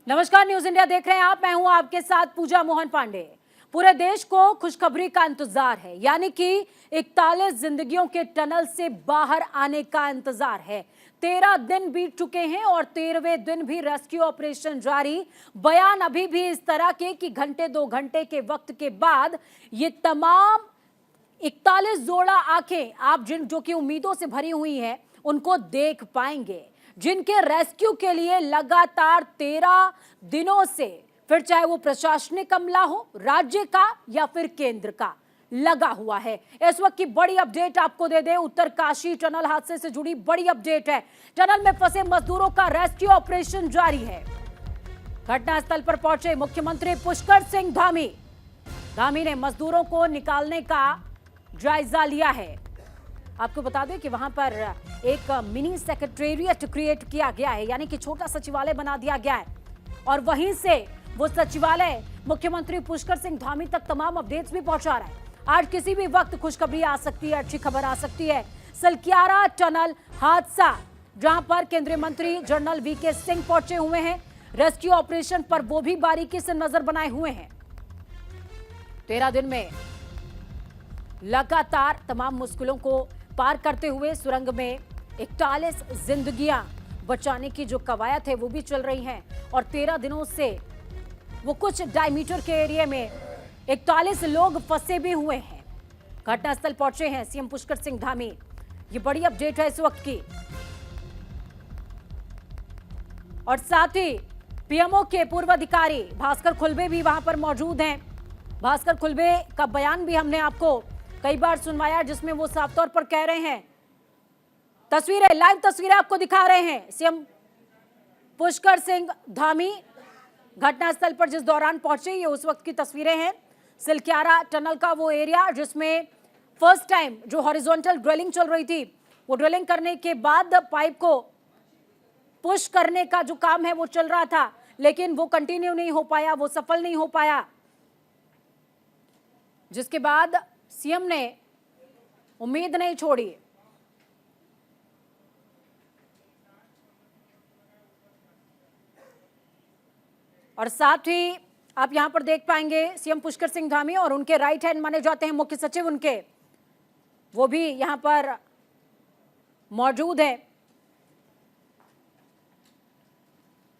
नमस्कार, news India देख रहे हैं आप। मैं हूं आपके साथ पूजा मोहन पांडे। पूरे देश को खुशखबरी का इंतजार है, यानी कि 41 जिंदगियों के टनल से बाहर आने का इंतजार है। 13 दिन बीत चुके हैं और 13वें दिन भी रेस्क्यू ऑपरेशन जारी। बयान अभी भी इस तरह के कि घंटे 2 घंटे के वक्त के बाद ये तमाम 41 जोड़ा आंखें आप जो कि उम्मीदों से भरी हुई हैं उनको देख पाएंगे, जिनके रेस्क्यू के लिए लगातार 13 दिनों से, फिर चाहे वो प्रशासनिक अमला हो, राज्य का या फिर केंद्र का, लगा हुआ है। इस वक्त की बड़ी अपडेट आपको दे दे, उत्तरकाशी टनल हादसे से जुड़ी बड़ी अपडेट है। टनल में फंसे मजदूरों का रेस्क्यू ऑपरेशन जारी है। घटनास्थल पर पहुंचे मुख्यमंत्री पुष्कर सिंह धामी ने मजदूरों को निकालने का जायजा लिया है। आपको बता दें कि वहां पर एक मिनी सेक्रेटेरिएट क्रिएट किया गया है, यानी कि छोटा सचिवालय बना दिया गया है और वहीं से वो सचिवालय मुख्यमंत्री पुष्कर सिंह धामी तक तमाम अपडेट्स भी पहुंचा रहा है। आज किसी भी वक्त खुशखबरी आ सकती है, अच्छी खबर आ सकती है। सलक्यारा टनल हादसा, जहां पर केंद्रीय मंत्री जनरल वीके सिंह पहुंचे हुए हैं। रेस्क्यू ऑपरेशन पर वो भी बारीकी से नजर बनाए हुए हैं। 13 दिन में लगातार तमाम मुश्किलों को पार करते हुए सुरंग में 41 जिंदगियां बचाने की जो कवायद है वो भी चल रही हैं और 13 दिनों से वो कुछ डायमीटर के एरिया में 41 लोग फंसे भी हुए हैं। घटनास्थल पहुंचे हैं सीएम पुष्कर सिंह धामी। ये बड़ी अपडेट है इस वक्त की। और साथ ही पीएमओ के पूर्व अधिकारी भास्कर खुलबे भी वहां पर मौजूद हैं। भास्कर खुलबे का बयान भी हमने आपको कई बार सुनवाया, जिसमें वो साफ तौर पर कह रहे हैं, तस्वीरें, लाइव तस्वीरें आपको दिखा रहे हैं। सीएम पुष्कर सिंह धामी घटनास्थल पर जिस दौरान पहुंचे, ये उस वक्त की तस्वीरें हैं। सिलक्यारा टनल का वो एरिया जिसमें फर्स्ट टाइम जो हॉरिजॉन्टल ड्रिलिंग चल रही थी, वो ड्रिलिंग करने के बाद पाइप को पुश करने का जो काम है वो चल रहा था, लेकिन वो कंटिन्यू नहीं हो पाया, वो सफल नहीं हो पाया, जिसके बाद सीएम ने उम्मीद नहीं छोड़ी। और साथ ही आप यहां पर देख पाएंगे सीएम पुष्कर सिंह धामी और उनके राइट हैंड माने जाते हैं मुख्य सचिव उनके, वो भी यहां पर मौजूद है।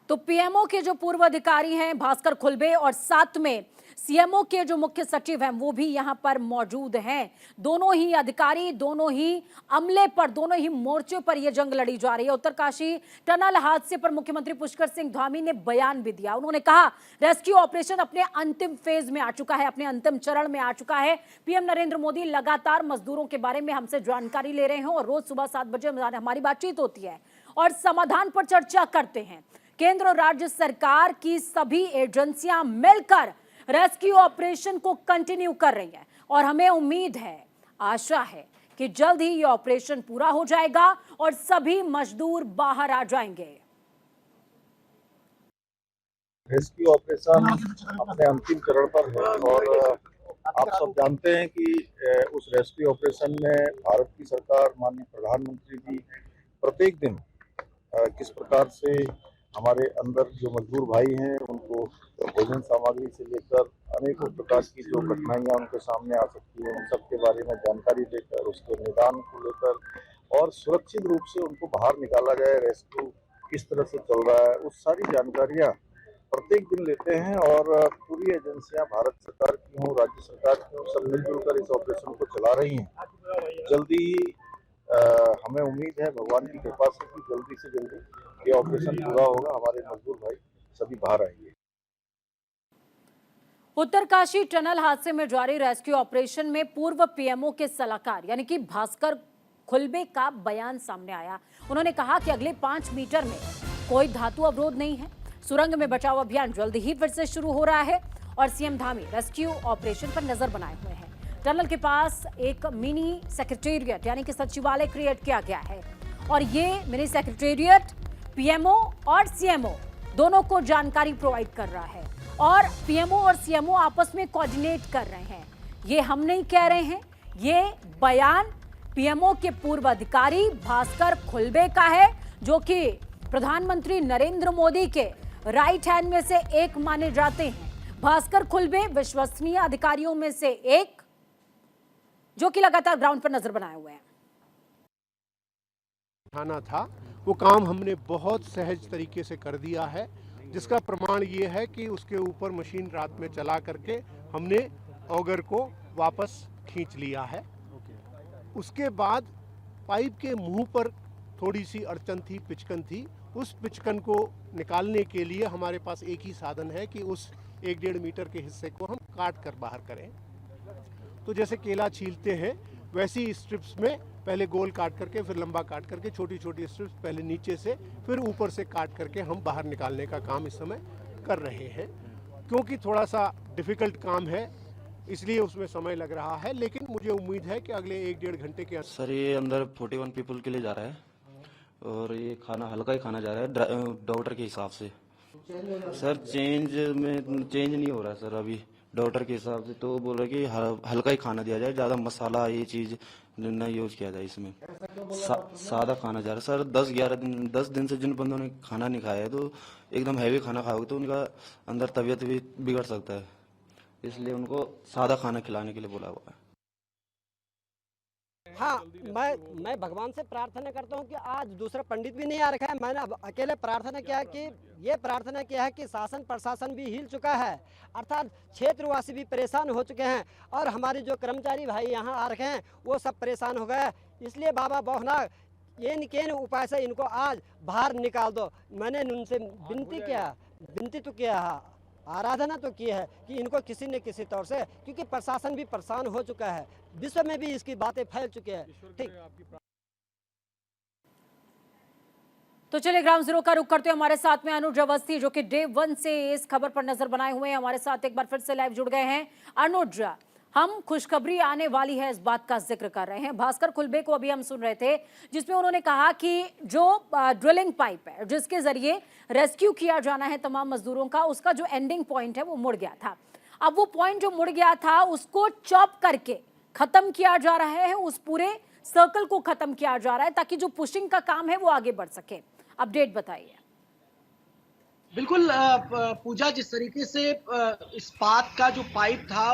तो पीएमओ के जो पूर्व अधिकारी हैं भास्कर खुलबे और साथ में सीएमओ के जो मुख्य सचिव हैं वो भी यहां पर मौजूद हैं। दोनों ही अधिकारी, दोनों ही अमले पर, दोनों ही मोर्चों पर यह जंग लड़ी जा रही है। उत्तरकाशी टनल हादसे पर मुख्यमंत्री पुष्कर सिंह धामी ने बयान भी दिया। उन्होंने कहा रेस्क्यू ऑपरेशन अपने अंतिम फेज में आ चुका है, अपने अंतिम चरण में आ चुका है। पीएम नरेंद्र मोदी लगातार मजदूरों के बारे में हमसे जानकारी ले रहे हैं और रोज सुबह 7 बजे हमारी बातचीत होती है और समाधान पर चर्चा करते हैं। केंद्र और राज्य सरकार की सभी एजेंसियां मिलकर रेस्क्यू ऑपरेशन को कंटिन्यू कर रही है और हमें उम्मीद है, आशा है कि जल्द ही ये ऑपरेशन पूरा हो जाएगा और सभी मजदूर बाहर आ जाएंगे। रेस्क्यू ऑपरेशन अपने अंतिम चरण पर है और आप सब जानते हैं कि उस रेस्क्यू ऑपरेशन में भारत की सरकार, माननीय प्रधानमंत्री जी प्रत्येक दिन किस प्रकार से हमारे अंदर जो मजदूर भाई हैं उनको भोजन सामग्री से लेकर अनेकों प्रकार की जो कठिनाइयां उनके सामने आ सकती हैं, उन सब के बारे में जानकारी देकर, उसके निदान को लेकर और सुरक्षित रूप से उनको बाहर निकाला जाए, रेस्क्यू किस तरह से चल रहा है, उस सारी जानकारियां प्रत्येक दिन लेते हैं। और पूरी एजेंसियां, भारत सरकार की हों, राज्य सरकार की हों, सब मिलजुल कर इस ऑपरेशन को चला रही हैं। जल्दी ही हमें उम्मीद है भगवान की कृपा से कि जल्दी से जल्दी ये ऑपरेशन पूरा होगा, हमारे मजदूर भाई सभी बाहर आएंगे। उत्तरकाशी टनल हादसे में जारी रेस्क्यू ऑपरेशन में पूर्व पीएमओ के सलाहकार यानी कि भास्कर खुलबे का बयान सामने आया। उन्होंने कहा कि अगले 5 मीटर में कोई धातु अवरोध नहीं है। सुरंग में बचाव अभियान जल्द ही फिर से शुरू हो रहा है और सीएम धामी रेस्क्यू ऑपरेशन पर नजर बनाए हुए हैं। टनल के पास एक मिनी सेक्रेटेरिएट यानी कि सचिवालय क्रिएट किया गया है और ये मिनी सेक्रेटेरिएट पीएमओ और सीएमओ दोनों को जानकारी प्रोवाइड कर रहा है और पीएमओ और सीएमओ आपस में कोऑर्डिनेट कर रहे हैं। ये हम नहीं कह रहे हैं, ये बयान पीएमओ के पूर्व अधिकारी भास्कर खुलबे का है, जो कि प्रधानमंत्री नरेंद्र मोदी के राइट हैंड में से एक माने जाते हैं। भास्कर खुलबे विश्वसनीय अधिकारियों में से एक, जो कि लगातार ग्राउंड पर नजर बनाए हुए हैं। उठाना था वो काम हमने बहुत सहज तरीके से कर दिया है, जिसका प्रमाण ये है कि उसके ऊपर मशीन रात में चला करके हमने ऑगर को वापस खींच लिया है। उसके बाद पाइप के मुंह पर थोड़ी सी अड़चन थी, पिचकन थी। उस पिचकन को निकालने के लिए हमारे पास एक ही साधन है कि उस 1-1.5 मीटर के हिस्से को हम काट कर बाहर करें। तो जैसे केला छीलते हैं वैसी स्ट्रिप्स में पहले गोल काट करके, फिर लंबा काट करके, छोटी छोटी स्ट्रिप्स पहले नीचे से फिर ऊपर से काट करके हम बाहर निकालने का काम इस समय कर रहे हैं। क्योंकि थोड़ा सा डिफ़िकल्ट काम है इसलिए उसमें समय लग रहा है, लेकिन मुझे उम्मीद है कि अगले 1-1.5 घंटे के अंदर। सर ये अंदर 41 पीपल के लिए जा रहा है और ये खाना हल्का ही खाना जा रहा है डॉक्टर के हिसाब से। सर चेंज नहीं हो रहा है सर अभी डॉक्टर के हिसाब से, तो बोल रहे कि हल्का ही खाना दिया जाए, ज़्यादा मसाला ये चीज़ न यूज किया जाए इसमें। सादा खाना जा रहा है सर। 10 दिन से जिन बंदों ने खाना नहीं खाया है तो एकदम हैवी खाना खाओगे तो उनका अंदर तबीयत भी बिगड़ सकता है, इसलिए उनको सादा खाना खिलाने के लिए बोला हुआ है। हाँ, मैं भगवान से प्रार्थना करता हूँ कि आज दूसरा पंडित भी नहीं आ रखा है। मैंने अब अकेले प्रार्थना किया कि ये प्रार्थना किया है कि शासन प्रशासन भी हिल चुका है, अर्थात क्षेत्रवासी भी परेशान हो चुके हैं और हमारे जो कर्मचारी भाई यहाँ आ रखे हैं वो सब परेशान हो गए। इसलिए बाबा बहुनाग ये उपाय से इनको आज बाहर निकाल दो। मैंने उनसे विनती तो किया है, आराधना तो की है कि इनको किसी न किसी तौर से, क्योंकि प्रशासन भी परेशान हो चुका है, विश्व में भी इसकी बातें फैल चुकी है। ठीक, तो चलिए ग्राउंड जीरो का रुख करते हैं। हमारे साथ में अनुज अवस्थी जो कि डे 1 से इस खबर पर नजर बनाए हुए हैं, हमारे साथ एक बार फिर से लाइव जुड़ गए हैं। अनुज, हम खुशखबरी आने वाली है इस बात का जिक्र कर रहे हैं। भास्कर खुलबे को अभी हम सुन रहे थे जिसमें उन्होंने कहा कि जो ड्रिलिंग पाइप है जिसके जरिए रेस्क्यू किया जाना है तमाम मजदूरों का, उसका जो एंडिंग पॉइंट है वो मुड़ गया था। अब वो पॉइंट जो मुड़ गया था उसको चॉप करके खत्म किया जा रहा है, उस पूरे सर्कल को खत्म किया जा रहा है ताकि जो पुशिंग का काम है वो आगे बढ़ सके। अपडेट बताइए। बिल्कुल पूजा, जिस तरीके से इस्पात का जो पाइप था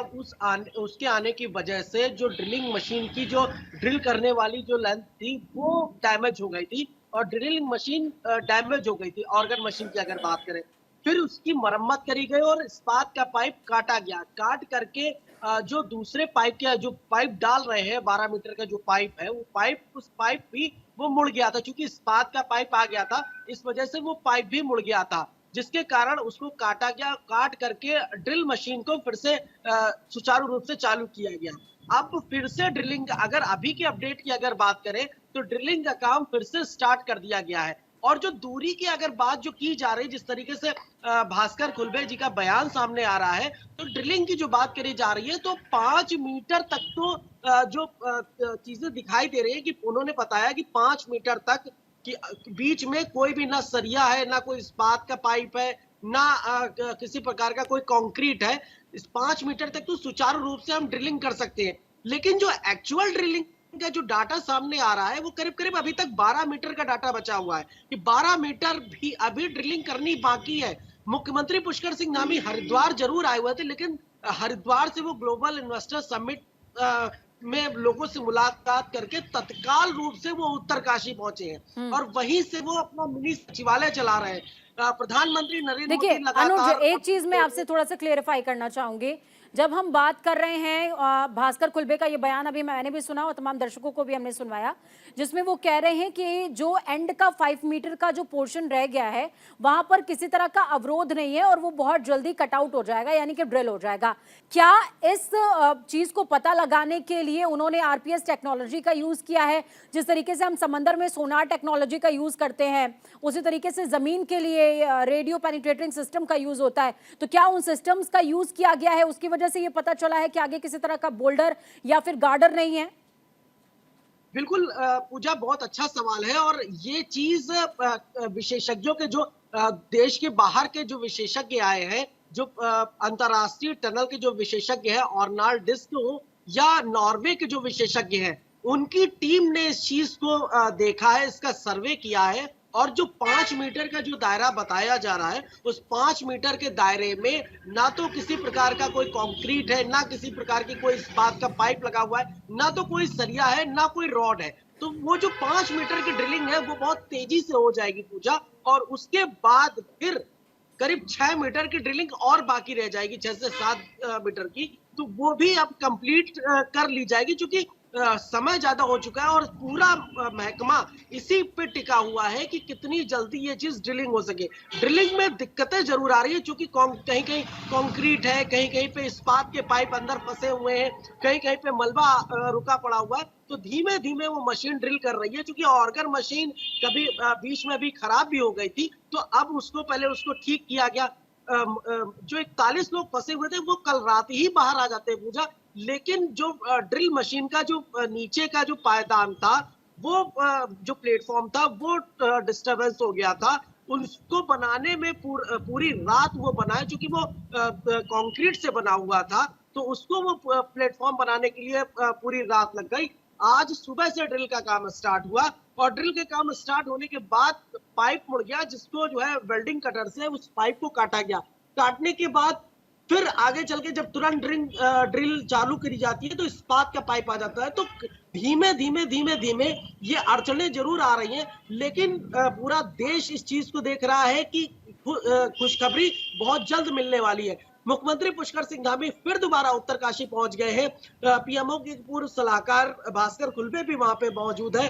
उसके आने की वजह से जो ड्रिलिंग मशीन की जो ड्रिल करने वाली जो लेंथ थी वो डैमेज हो गई थी और ड्रिलिंग मशीन डैमेज हो गई थी। ऑर्गन मशीन की अगर बात करें, फिर उसकी मरम्मत करी गई और इस्पात का पाइप काटा गया। काट करके जो दूसरे पाइप के जो पाइप डाल रहे हैं 12 मीटर का जो पाइप है उस पाइप भी वो मुड़ गया था। क्योंकि इस्पात का पाइप आ गया था, इस वजह से वो पाइप भी मुड़ गया था, जिसके कारण उसको काटा गया। काट करके ड्रिल मशीन को फिर से सुचारू रूप से चालू किया गया। अब फिर से ड्रिलिंग, अगर अभी के अपडेट की अगर बात करें तो ड्रिलिंग का काम फिर से स्टार्ट कर दिया गया है। और जो दूरी की अगर बात जो की जा रही, जिस तरीके से भास्कर खुलबे जी का बयान सामने आ रहा है, तो ड्रिलिंग की जो बात करी जा रही है तो 5 मीटर तक तो जो चीजें दिखाई दे रही है कि उन्होंने बताया कि 5 मीटर तक कि बीच में कोई भी ना सरिया है, ना कोई इस्पात का पाइप है, ना किसी प्रकार का कोई कंक्रीट है। इस 5 मीटर तक तो सुचारू रूप से हम ड्रिलिंग कर सकते हैं। लेकिन जो एक्चुअल ड्रिलिंग का जो डाटा सामने आ रहा है वो करीब करीब अभी तक 12 मीटर का डाटा बचा हुआ है कि 12 मीटर भी अभी ड्रिलिंग करनी बाकी है। मुख्यमंत्री पुष्कर सिंह धामी हरिद्वार जरूर आए हुए थे, लेकिन हरिद्वार से वो ग्लोबल इन्वेस्टर समिट में लोगों से मुलाकात करके तत्काल रूप से वो उत्तरकाशी पहुंचे हैं और वहीं से वो अपना मिनी सचिवालय चला रहे हैं। प्रधानमंत्री नरेंद्र मोदी लगातार। अनुज, एक चीज मैं आपसे थोड़ा सा क्लेरिफाई करना चाहूंगी। जब हम बात कर रहे हैं भास्कर खुलबे का ये बयान अभी मैंने भी सुना और तमाम दर्शकों को भी हमने सुनवाया, जिसमें वो कह रहे हैं कि जो एंड का 5 मीटर का जो पोर्शन रह गया है वहां पर किसी तरह का अवरोध नहीं है और वो बहुत जल्दी कट आउट हो जाएगा, यानी कि ड्रिल हो जाएगा। क्या इस चीज को पता लगाने के लिए उन्होंने आरपीएस टेक्नोलॉजी का यूज किया है? जिस तरीके से हम समंदर में सोनार टेक्नोलॉजी का यूज करते हैं उसी तरीके से जमीन के लिए रेडियो पेनिट्रेटिंग सिस्टम का यूज होता है, तो क्या उन सिस्टम्स का यूज किया गया है? उसकी वजह से ये पता चला है कि आगे किसी तरह का बोल्डर या फिर गार्डर नहीं है। बिल्कुल पूजा, बहुत अच्छा सवाल है। और ये चीज विशेषज्ञों के जो देश के बाहर के जो विशेषज्ञ आए हैं, जो अंतरराष्ट्रीय टनल के जो विशेषज्ञ हैं, ऑर्नाल्ड डिस्क हो या नॉर्वे के जो विशेषज्ञ हैं, उनकी टीम ने इस चीज को देखा है, इसका सर्वे किया है और जो 5 मीटर का जो दायरा बताया जा रहा है, उस 5 मीटर के दायरे में ना तो किसी प्रकार का कोई कंक्रीट है, ना किसी प्रकार की कोई इस्पात का पाइप लगा हुआ है, ना तो कोई सरिया है, ना कोई रॉड है। तो वो जो 5 मीटर की ड्रिलिंग है, वो बहुत तेजी से हो जाएगी पूजा, और उसके बाद फिर करीब 6 मीटर की ड्रिलिंग और बाकी रह जाएगी, 6 से 7 मीटर की। तो वो भी अब कंप्लीट कर ली जाएगी, क्योंकि समय ज्यादा हो चुका है और पूरा महकमा इसी पे टिका हुआ है कि कितनी जल्दी ये चीज ड्रिलिंग हो सके। ड्रिलिंग में दिक्कतें जरूर आ रही है, क्योंकि कहीं कहीं कंक्रीट है, कहीं कहीं पे इस्पात के पाइप अंदर फंसे हुए हैं, कहीं कहीं पे मलबा रुका पड़ा हुआ है। तो धीमे धीमे वो मशीन ड्रिल कर रही है, क्योंकि ऑर्गर मशीन कभी बीच में भी खराब भी हो गई थी, तो अब उसको ठीक किया गया। जो 41 लोग फंसे हुए थे वो कल रात ही बाहर आ जाते हैं पूजा, लेकिन जो ड्रिल मशीन का जो नीचे का जो पायदान था, वो जो प्लेटफॉर्म था, वो डिस्टरबेंस हो गया था। उसको बनाने में पूरी रात वो बनाए, क्योंकि वो कंक्रीट से बना हुआ था, तो उसको वो प्लेटफॉर्म बनाने के लिए पूरी रात लग गई। आज सुबह से ड्रिल का काम स्टार्ट हुआ, और ड्रिल के काम स्टार्ट होने के बाद पाइप मुड़ गया, जिसको जो है वेल्डिंग कटर से उस पाइप को काटा गया। काटने के बाद फिर आगे चल के जब तुरंत ड्रिल चालू करी जाती है, तो इस्पात का पाइप आ जाता है। तो धीमे धीमे ये अड़चने जरूर आ रही हैं, लेकिन पूरा देश इस चीज को देख रहा है कि खुशखबरी बहुत जल्द मिलने वाली है। मुख्यमंत्री पुष्कर सिंह धामी फिर दोबारा उत्तरकाशी पहुंच गए हैं। पीएमओ के पूर्व सलाहकार भास्कर खुलबे भी वहां पे मौजूद है,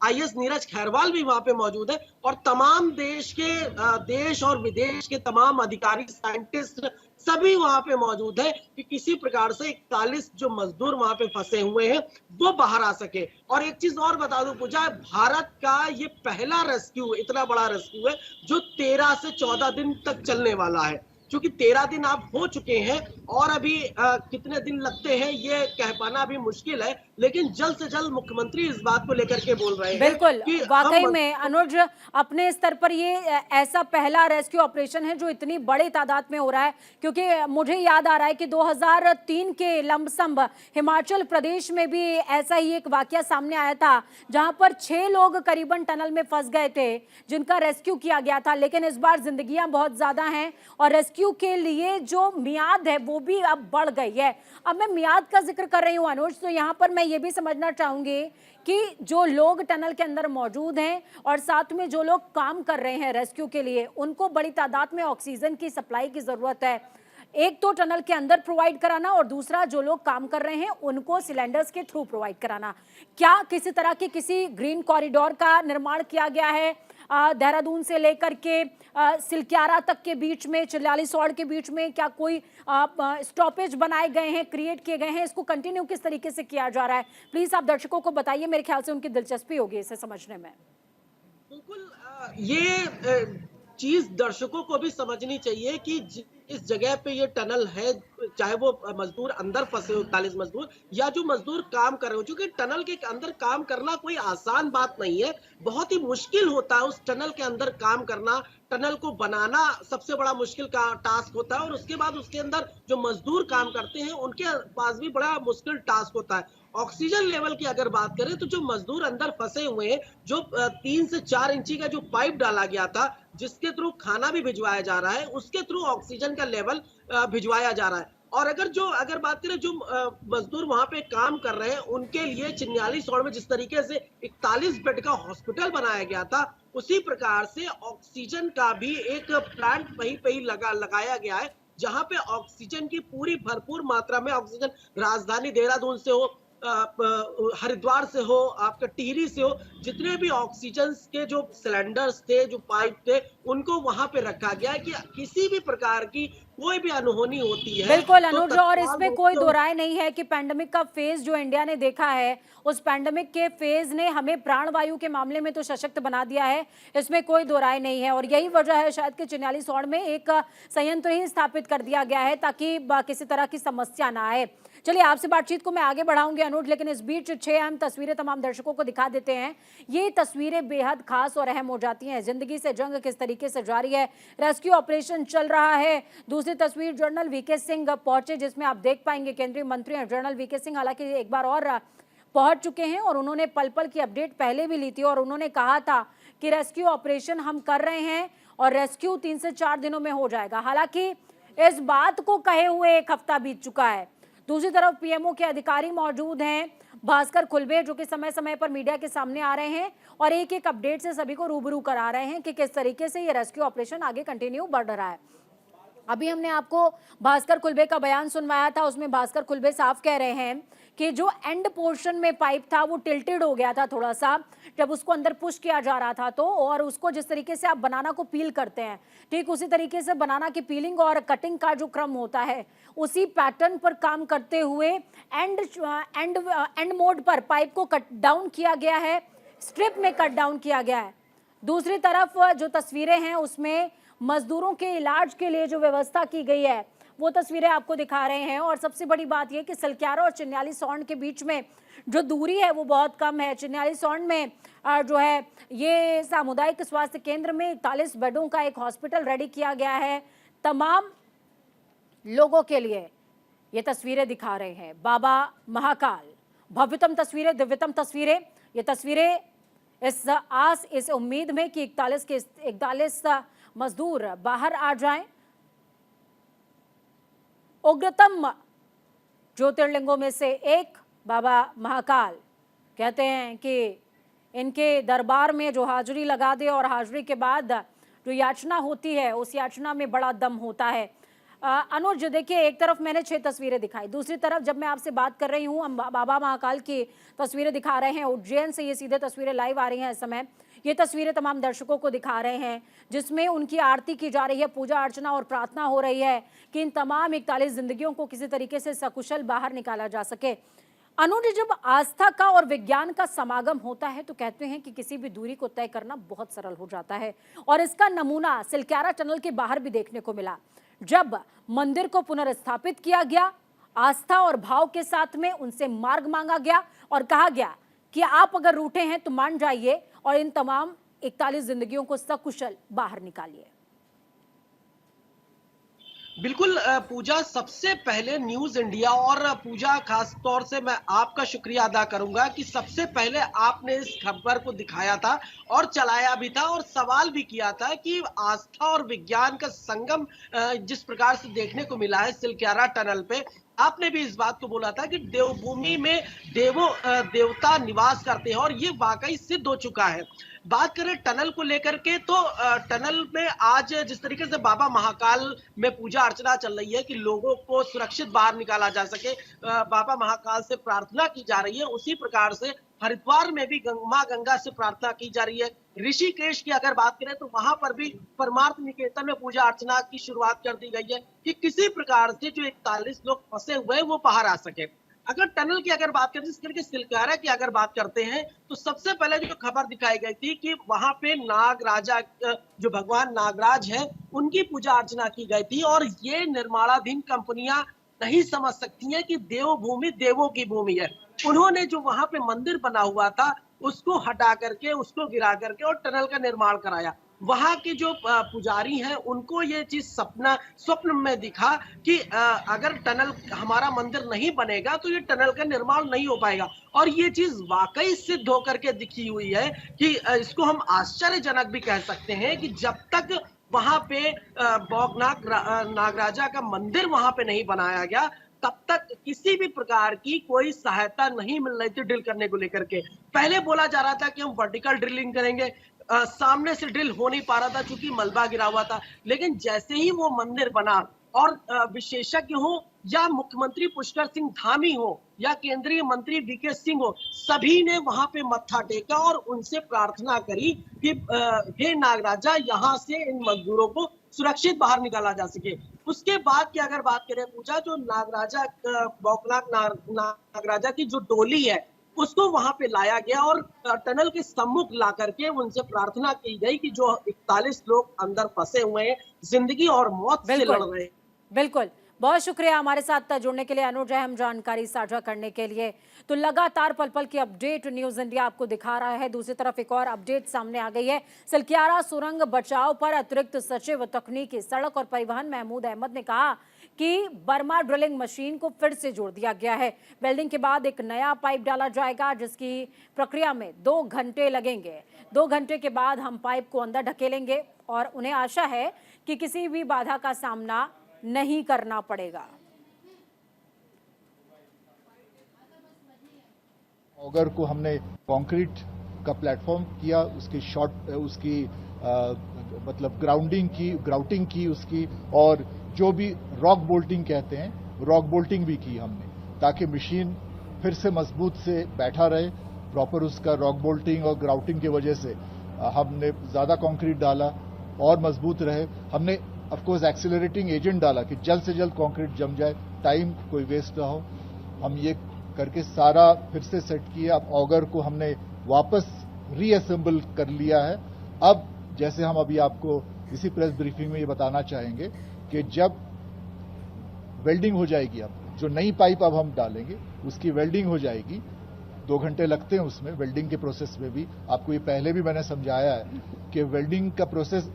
आईएएस नीरज खैरवाल भी वहां पे मौजूद है, और तमाम देश और विदेश के तमाम अधिकारी, साइंटिस्ट सभी वहां पे मौजूद है कि किसी प्रकार से 41 जो मजदूर वहां पे फंसे हुए हैं वो बाहर आ सके। और एक चीज और बता दूं पूजा, भारत का ये पहला रेस्क्यू, इतना बड़ा रेस्क्यू है जो 13 से 14 दिन तक चलने वाला है। क्योंकि 13 दिन आप हो चुके हैं, और अभी कितने दिन लगते हैं ये कह पाना भी मुश्किल है, लेकिन जल्द से जल्द मुख्यमंत्री इस बात को लेकर के बोल रहे हैं। बिल्कुल, कि वाकई में अनुज, अपने स्तर पर ये ऐसा पहला रेस्क्यू ऑपरेशन है जो इतनी बड़ी तादाद में हो रहा है, क्योंकि मुझे याद आ रहा है कि 2003 के लमसम हिमाचल प्रदेश में भी ऐसा ही एक वाकया सामने आया था, जहां पर 6 लोग करीबन टनल में फंस गए थे, जिनका रेस्क्यू किया गया था। लेकिन इस बार जिंदगियां बहुत ज्यादा हैं, और रेस्क्यू के लिए जो मियाद है वो भी अब बढ़ गई है। अब मैं मियाद का जिक्र कर रही हूं अनुज, तो यहाँ पर मैं ये भी समझना चाहूंगी कि जो लोग टनल के अंदर मौजूद हैं और साथ में जो लोग काम कर रहे हैं रेस्क्यू के लिए, उनको बड़ी तादाद में ऑक्सीजन की सप्लाई की जरूरत है। एक तो टनल के अंदर प्रोवाइड कराना, और दूसरा जो लोग काम कर रहे हैं उनको सिलेंडर्स के थ्रू प्रोवाइड कराना। क्या किसी तरह की किसी ग्रीन कॉरिडोर का निर्माण किया गया है देहरादून से लेकर के सिलक्यारा तक के बीच में, चिल्लाली सौड़ के बीच में? क्या कोई स्टॉपेज बनाए गए हैं, क्रिएट किए गए हैं? इसको कंटिन्यू किस तरीके से किया जा रहा है? प्लीज आप दर्शकों को बताइए, मेरे ख्याल से उनकी दिलचस्पी होगी इसे समझने में। बिल्कुल, ये चीज दर्शकों को भी समझनी चाहिए कि इस जगह पे ये टनल है, चाहे वो मजदूर अंदर फंसे हो, 41 मजदूर, या जो मजदूर काम कर रहे हो, क्योंकि टनल के अंदर काम करना कोई आसान बात नहीं है, बहुत ही मुश्किल होता है उस टनल के अंदर काम करना। टनल को बनाना सबसे बड़ा मुश्किल का टास्क होता है, और उसके बाद उसके अंदर जो मजदूर काम करते हैं उनके पास भी बड़ा मुश्किल टास्क होता है। ऑक्सीजन लेवल की अगर बात करें, तो जो मजदूर अंदर फंसे हुए हैं, जो 3 से 4 इंची का जो पाइप डाला गया था, जिसके थ्रू खाना भी भिजवाया जा रहा है, उसके थ्रू ऑक्सीजन का लेवल भिजवाया जा रहा है। और अगर बात करें जो मजदूर वहां पे काम कर रहे हैं, उनके लिए चिन्याली सौड़ में जिस तरीके से 41 बेड का हॉस्पिटल बनाया गया था, उसी प्रकार से ऑक्सीजन का भी एक प्लांट वहीं पे ही लगाया गया है, जहां पे ऑक्सीजन की पूरी भरपूर मात्रा में ऑक्सीजन, राजधानी देहरादून से हो, हरिद्वार से हो, आपका टिहरी से हो, जितने भी ऑक्सीजन के जो सिलेंडर्स थे, जो पाइप थे, उनको वहां पे रखा गया है कि किसी भी प्रकार की कोई भी अनहोनी होती है। बिल्कुल अनुज, और इसमें कोई दो राय नहीं है कि पैंडेमिक का फेज जो इंडिया ने देखा है, उस पैंडेमिक के फेज ने हमें प्राणवायु के मामले में तो सशक्त बना दिया है, इसमें कोई दो राय नहीं है। और यही वजह है शायद कि चिन्याली सौड़ में एक संयंत्र ही स्थापित कर दिया गया है ताकि किसी तरह की समस्या ना आए। चलिए, आपसे बातचीत को मैं आगे बढ़ाऊंगी अनुज, लेकिन इस बीच 6 अहम तस्वीरें तमाम दर्शकों को दिखा देते हैं। ये तस्वीरें बेहद खास और अहम हो जाती हैं। जिंदगी से जंग किस तरीके से जारी है, रेस्क्यू ऑपरेशन चल रहा है। दूसरी तस्वीर, जनरल वीके सिंह पहुंचे, जिसमें आप देख पाएंगे केंद्रीय मंत्री हैं जनरल वीके सिंह, हालांकि एक बार और पहुंच चुके हैं और उन्होंने पल पल की अपडेट पहले भी ली थी और उन्होंने कहा था कि रेस्क्यू ऑपरेशन हम कर रहे हैं और रेस्क्यू 3 से 4 दिनों में हो जाएगा। हालांकि इस बात को कहे हुए 1 हफ्ता बीत चुका है। दूसरी तरफ पीएमओ के अधिकारी मौजूद हैं, भास्कर खुलबे, जो कि समय समय पर मीडिया के सामने आ रहे हैं और एक एक अपडेट से सभी को रूबरू करा रहे हैं कि किस तरीके से ये रेस्क्यू ऑपरेशन आगे कंटिन्यू बढ़ रहा है। अभी हमने आपको भास्कर खुलबे का बयान सुनवाया था, उसमें भास्कर खुलबे साफ कह रहे हैं कि जो एंड पोर्शन में पाइप था वो टिल्टेड हो गया था थोड़ा सा, जब उसको अंदर पुश किया जा रहा था तो, और उसको जिस तरीके से आप बनाना को पील करते हैं, ठीक उसी तरीके से बनाना की पीलिंग और कटिंग का जो क्रम होता है उसी पैटर्न पर काम करते हुए एंड मोड पर पाइप को कट डाउन किया गया है, स्ट्रिप में कट डाउन किया गया है। दूसरी तरफ जो तस्वीरें हैं उसमें मजदूरों के इलाज के लिए जो व्यवस्था की गई है वो तस्वीरें आपको दिखा रहे हैं। और सबसे बड़ी बात यह कि सलक्यारा और चिन्याली सौंड के बीच में जो दूरी है वो बहुत कम है। चिन्याली सौंड में जो है ये सामुदायिक स्वास्थ्य केंद्र में 41 बेडों का एक हॉस्पिटल रेडी किया गया है तमाम लोगों के लिए। ये तस्वीरें दिखा रहे हैं बाबा महाकाल, भव्यतम तस्वीरें, दिव्यतम तस्वीरें। ये तस्वीरें इस आस, इस उम्मीद में कि 41 मजदूर बाहर आ जाएं। उग्रतम ज्योतिर्लिंगों में से एक बाबा महाकाल कहते हैं कि इनके दरबार में जो हाजिरी लगा दे और हाजिरी के बाद जो याचना होती है उस याचना में बड़ा दम होता है। अनुज, देखिए एक तरफ मैंने 6 तस्वीरें दिखाई, दूसरी तरफ जब मैं आपसे बात कर रही हूँ हम बाबा महाकाल की तस्वीरें दिखा रहे हैं। उज्जैन से ये सीधे तस्वीरें लाइव आ रही हैं इस समय। ये तस्वीरें तमाम दर्शकों को दिखा रहे हैं जिसमें उनकी आरती की जा रही है, पूजा अर्चना और प्रार्थना हो रही है कि इन तमाम 41 जिंदगियों को किसी तरीके से सकुशल बाहर निकाला जा सके। अनुज, जब आस्था का और विज्ञान का समागम होता है तो कहते हैं कि किसी भी दूरी को तय करना बहुत सरल हो जाता है और इसका नमूना सिलक्यारा टनल के बाहर भी देखने को मिला। जब मंदिर को पुनर्स्थापित किया गया, आस्था और भाव के साथ में उनसे मार्ग मांगा गया और कहा गया कि आप अगर रूठे हैं तो मान जाइए और इन तमाम 41 जिंदगियों को सकुशल बाहर निकालिए। बिल्कुल पूजा, सबसे पहले न्यूज इंडिया और पूजा खास तौर से मैं आपका शुक्रिया अदा करूंगा कि सबसे पहले आपने इस खबर को दिखाया था और चलाया भी था और सवाल भी किया था कि आस्था और विज्ञान का संगम जिस प्रकार से देखने को मिला है सिलक्यारा टनल पे, आपने भी इस बात को बोला था कि देवभूमि में देवता निवास करते हैं और ये वाकई सिद्ध हो चुका है। बात करें टनल को लेकर के तो टनल में आज जिस तरीके से बाबा महाकाल में पूजा अर्चना चल रही है कि लोगों को सुरक्षित बाहर निकाला जा सके, बाबा महाकाल से प्रार्थना की जा रही है, उसी प्रकार से हरिद्वार में भी मां गंगा से प्रार्थना की जा रही है। ऋषिकेश की अगर बात करें तो वहां पर भी परमार्थ निकेतन में पूजा अर्चना की शुरुआत कर दी गई है कि किसी प्रकार से जो 41 लोग फंसे हुए हैं वो बाहर आ सके। अगर टनल की अगर बात करें, जिस करके सिलक्यारा की अगर बात करते हैं तो सबसे पहले जो खबर दिखाई गई थी कि वहां पे नाग राजा, जो भगवान नागराज है, उनकी पूजा अर्चना की गई थी और ये निर्माणाधीन कंपनियां नहीं समझ सकती हैं कि देवभूमि देवों की भूमि है। उन्होंने जो वहां पे मंदिर बना हुआ था उसको हटा करके, उसको गिरा करके और टनल का निर्माण कराया। वहां के जो पुजारी हैं उनको ये चीज स्वप्न में दिखा कि अगर टनल, हमारा मंदिर नहीं बनेगा तो ये टनल का निर्माण नहीं हो पाएगा और ये चीज वाकई सिद्ध होकर के दिखी हुई है कि इसको हम आश्चर्यजनक भी कह सकते हैं कि जब तक वहां पे बौगनाथ नागराजा का मंदिर वहां पे नहीं बनाया गया तब तक किसी भी प्रकार की कोई सहायता नहीं मिल रही थी ड्रिल करने को लेकर के। पहले बोला जा रहा था कि हम वर्टिकल ड्रिलिंग करेंगे, सामने से ड्रिल हो नहीं पा रहा था क्योंकि मलबा गिरा हुआ था, लेकिन जैसे ही वो मंदिर बना और विशेषज्ञ हो या मुख्यमंत्री पुष्कर सिंह धामी हो या केंद्रीय मंत्री वीके सिंह हो, सभी ने वहां पे मत्था टेका और उनसे प्रार्थना करी कि हे नागराजा, यहाँ से इन मजदूरों को सुरक्षित बाहर निकाला जा सके। उसके बाद की अगर बात करें पूजा, जो नागराजा बौगनाथ नागराजा की जो डोली है उसको वहां पे लाया गया और टनल के सम्मुख ला करके उनसे प्रार्थना की गई कि जो 41 लोग अंदर फंसे हुए हैं, जिंदगी और मौत से लड़ रहे हैं। बिल्कुल, बहुत शुक्रिया हमारे साथ जुड़ने के लिए अनुज, अहम जानकारी साझा करने के लिए। तो लगातार पल पल की अपडेट न्यूज इंडिया आपको दिखा रहा है। दूसरी तरफ एक और अपडेट सामने आ गई है। सिलक्यारा सुरंग बचाव पर अतिरिक्त सचिव तकनीकी, सड़क और परिवहन महमूद अहमद ने कहा कि बर्मा ड्रिलिंग मशीन को फिर से जोड़ दिया गया है। वेल्डिंग के बाद एक नया पाइप डाला जाएगा, जिसकी प्रक्रिया में 2 घंटे लगेंगे। 2 घंटे के बाद हम पाइप को अंदर ढकेलेंगे और उन्हें आशा है कि किसी भी बाधा का सामना नहीं करना पड़ेगा। ऑगर को हमने कंक्रीट का प्लेटफॉर्म किया, उसकी मतलब ग्राउटिंग की उसकी, और जो भी रॉक बोल्टिंग कहते हैं रॉक बोल्टिंग भी की हमने, ताकि मशीन फिर से मजबूत से बैठा रहे। प्रॉपर उसका रॉक बोल्टिंग और ग्राउटिंग की वजह से हमने ज़्यादा कंक्रीट डाला और मजबूत रहे। हमने ऑफकोर्स एक्सीलरेटिंग एजेंट डाला कि जल्द से जल्द कंक्रीट जम जाए, टाइम कोई वेस्ट ना हो। हम ये करके सारा फिर से सेट किया। अब ऑगर को हमने वापस रीअसेंबल कर लिया है। अब जैसे हम अभी आपको इसी प्रेस ब्रीफिंग में ये बताना चाहेंगे कि जब वेल्डिंग हो जाएगी, अब जो नई पाइप अब हम डालेंगे उसकी वेल्डिंग हो जाएगी। 2 घंटे लगते हैं उसमें, वेल्डिंग के प्रोसेस में भी। आपको ये पहले भी मैंने समझाया है कि वेल्डिंग का प्रोसेस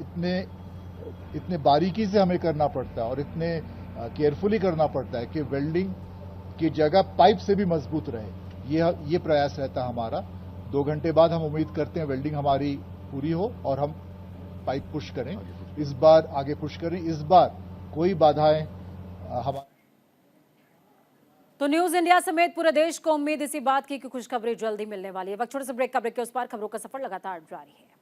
इतने बारीकी से हमें करना पड़ता है और इतने केयरफुली करना पड़ता है कि वेल्डिंग की जगह पाइप से भी मजबूत रहे। ये प्रयास रहता है हमारा। 2 घंटे बाद हम उम्मीद करते हैं वेल्डिंग हमारी पूरी हो और हम पाइप पुश करें, इस बार आगे पुश करें। इस बार कोई बाधाएं हमारे तो न्यूज इंडिया समेत पूरे देश को उम्मीद इसी बात की कि खुशखबरी जल्दी मिलने वाली है। वक्त छोटे से ब्रेक का, ब्रेक के उस पार खबरों का सफर लगातार जारी है।